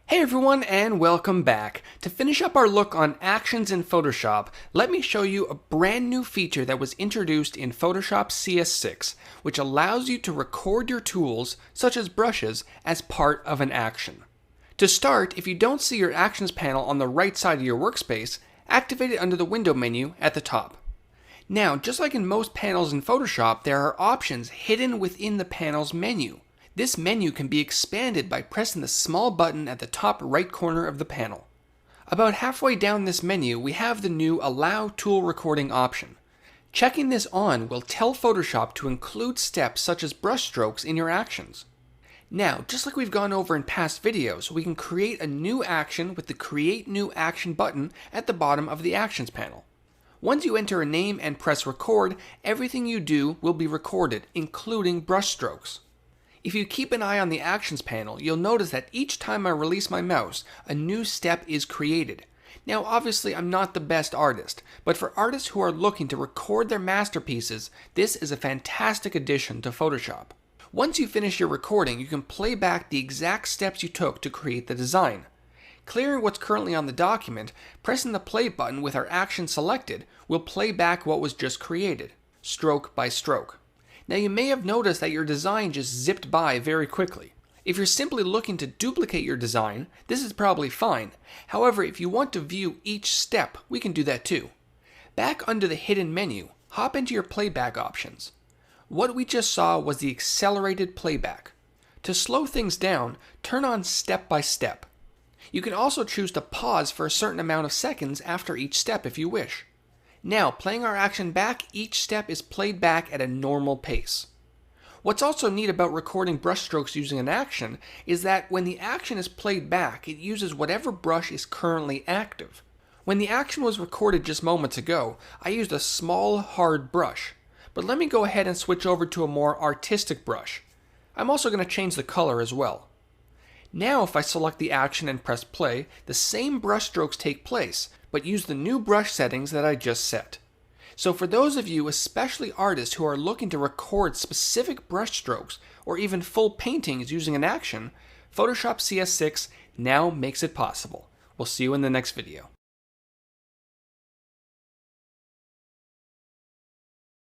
Hey everyone, and welcome back. To finish up our look on actions in Photoshop, let me show you a brand new feature that was introduced in Photoshop CS6, which allows you to record your tools, such as brushes, as part of an action. To start, if you don't see your Actions panel on the right side of your workspace, activate it under the Window menu at the top. Now, just like in most panels in Photoshop, there are options hidden within the panel's menu. This menu can be expanded by pressing the small button at the top right corner of the panel. About halfway down this menu, we have the new Allow Tool Recording option. Checking this on will tell Photoshop to include steps such as brush strokes in your actions. Now, just like we've gone over in past videos, we can create a new action with the Create New Action button at the bottom of the Actions panel. Once you enter a name and press record, everything you do will be recorded, including brush strokes. If you keep an eye on the Actions panel, you'll notice that each time I release my mouse, a new step is created. Now obviously I'm not the best artist, but for artists who are looking to record their masterpieces, this is a fantastic addition to Photoshop. Once you finish your recording, you can play back the exact steps you took to create the design. Clearing what's currently on the document, pressing the play button with our action selected will play back what was just created, stroke by stroke. Now you may have noticed that your design just zipped by very quickly. If you're simply looking to duplicate your design, this is probably fine. However, if you want to view each step, we can do that too. Back under the hidden menu, hop into your playback options. What we just saw was the accelerated playback. To slow things down, turn on step by step. You can also choose to pause for a certain amount of seconds after each step if you wish. Now, playing our action back, each step is played back at a normal pace. What's also neat about recording brush strokes using an action is that when the action is played back, it uses whatever brush is currently active. When the action was recorded just moments ago, I used a small, hard brush. But let me go ahead and switch over to a more artistic brush. I'm also going to change the color as well. Now if I select the action and press play, the same brush strokes take place, but use the new brush settings that I just set. So for those of you, especially artists who are looking to record specific brush strokes or even full paintings using an action, Photoshop CS6 now makes it possible. We'll see you in the next video.